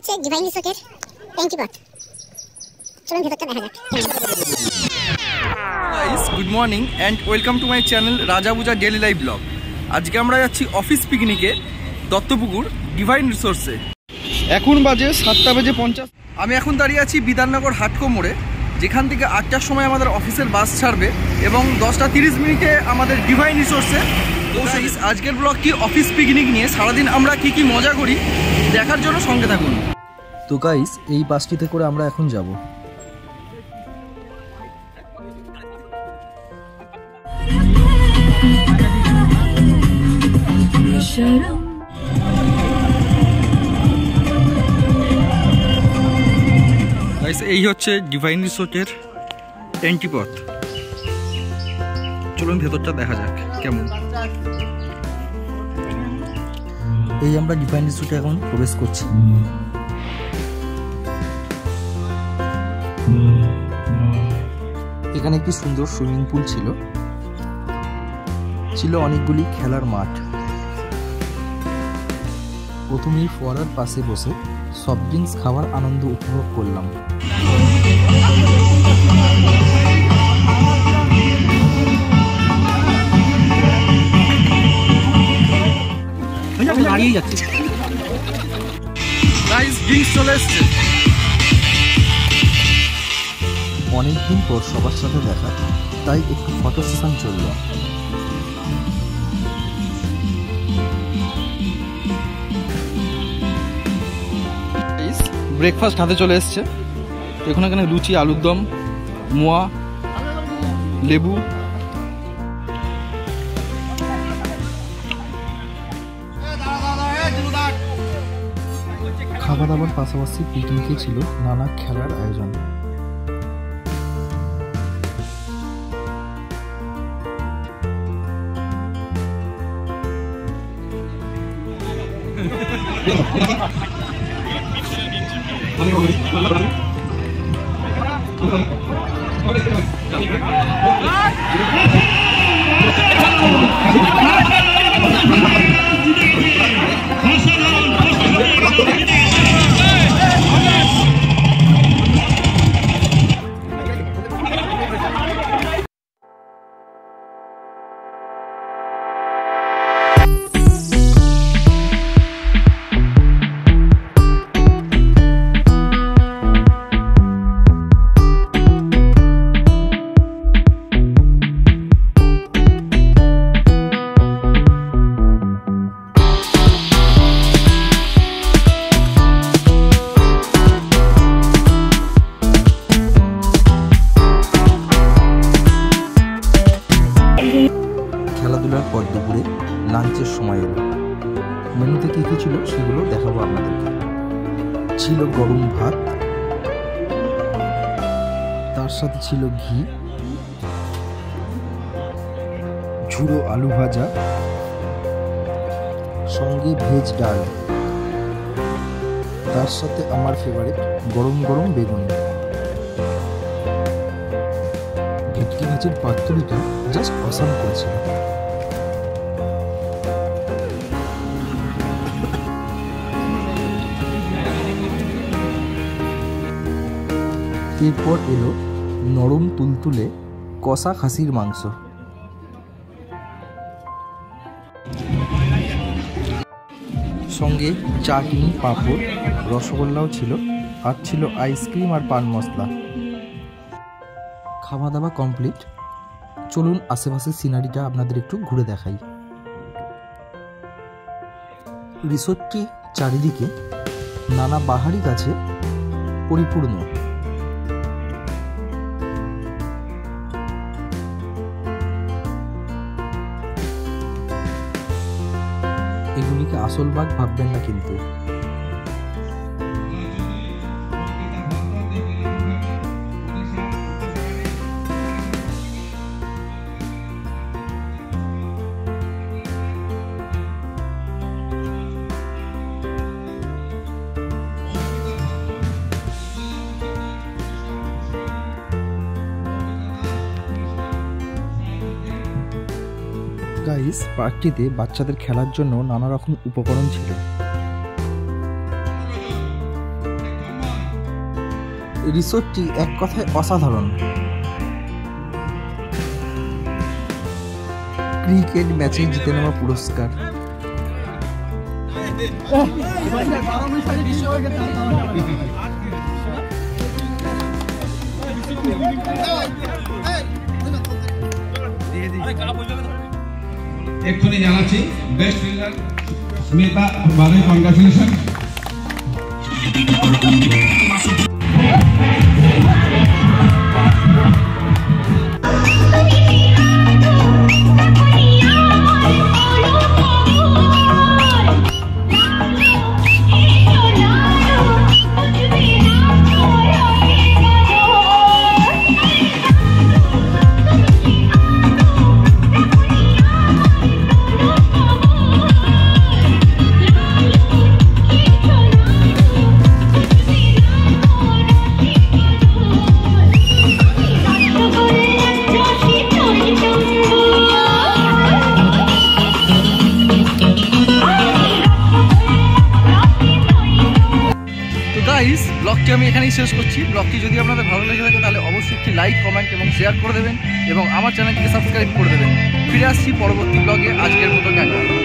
হচ্ছে ডিভাইন রিসোর্টের ট্যাঙ্কি পথ। চলুন ভেতরটা দেখা যাক। Guys, good morning and welcome to my channel রাজাবুজা ডেইলি লাইফ ব্লগ। আজকে আমরা যাচ্ছি অফিস পিকনিকে দত্তপুকুর ডিভাইন রিসোর্সে। এখন বাজে 7:50। আমি এখন দাঁড়িয়ে আছি বিধাননগর হাটকো মোড়ে, যেখান থেকে 8টার সময় আমাদের অফিসের বাস ছাড়বে এবং 10:30 আমাদের ডিভাইন রিসোর্সে। তো আজকের ব্লগটি অফিস পিকনিক নিয়ে সারাদিন আমরা কি মজা করি দেখার জন্য সঙ্গে থাকুন। তো গাইস, এই বাসটিতে করে আমরা এখন যাব। গাইস, এই হচ্ছে ডিভাইন রিসোর্টের এন্ট্রি পথ। চলুন ভেতরটা দেখা যাক কেমন। এই আমরা ডিভাইন রিসোর্টে এখন প্রবেশ করছি। এখানে একটি সুন্দর সুইমিং পুল ছিল অনেকগুলি খেলার মাঠ। প্রথমেই ফোয়ারার পাশে বসে সফট ড্রিঙ্কস খাওয়ার আনন্দ উপভোগ করলাম। দাঁড়িয়ে যাচ্ছে। গাইস, ড্রিঙ্কস চলে এসছে। অনেকদিন পর সবার সাথে দেখা, তাই একটু ফটো সেশন চলল। ব্রেকফাস্ট হাতে চলে এসছে। এখন এখানে লুচি, আলুর দম, মোয়া, লেবু। খাওয়া দাওয়ার পাশাপাশি পিকনিকে ছিল নানা খেলার আয়োজন। খেলাধুলার পর দুপুরে লাঞ্চের সময় এলো। মেনুতে কী কী ছিল সেগুলো দেখাবো আপনাদেরকে। ছিল গরম ভাত, তার সাথে ছিল ঘি, ঝুড়ো আলু ভাজা, সঙ্গে ভেজ ডাল, তার সাথে আমার ফেভারিট গরম গরম বেগুনি। ভেটকি মাছের পাতুরিটা জাস্ট অসাম করেছিল। এরপর এলো নরম তুলতুলে কষা খাসির মাংস। সঙ্গে চাটনি, পাঁপড়, রসগোল্লাও ছিল, আর ছিল আইসক্রিম আর পান মশলা। খাওয়া দাওয়া কমপ্লিট। চলুন আশেপাশের সিনারিটা আপনাদের একটু ঘুরে দেখাই। রিসোর্টটি চারিদিকে নানা বাহারি গাছে পরিপূর্ণ। এগুলিকে আসল বাগ ভাববেন না কিন্তু। গাইস, পার্কটিতে বাচ্চাদের খেলার জন্য নানা রকম উপকরণ ছিল। রিসোর্টটি এক কথায় অসাধারণ। ক্রিকেট ম্যাচে জিতে নেওয়া পুরস্কার। এক্ষুনি জানাচ্ছি বেস্ট ফিল্ডার স্মিতা বারে কংগ্রাচুলেশন। ব্লগটি আমি এখানেই শেষ করছি। ব্লগটি যদি আপনাদের ভালো লেগে থাকে তাহলে অবশ্যই একটি লাইক, কমেন্ট এবং শেয়ার করে দেবেন এবং আমার চ্যানেলটিকে সাবস্ক্রাইব করে দেবেন। ফিরে আসছি পরবর্তী ব্লগে। আজকের মতো টাটা।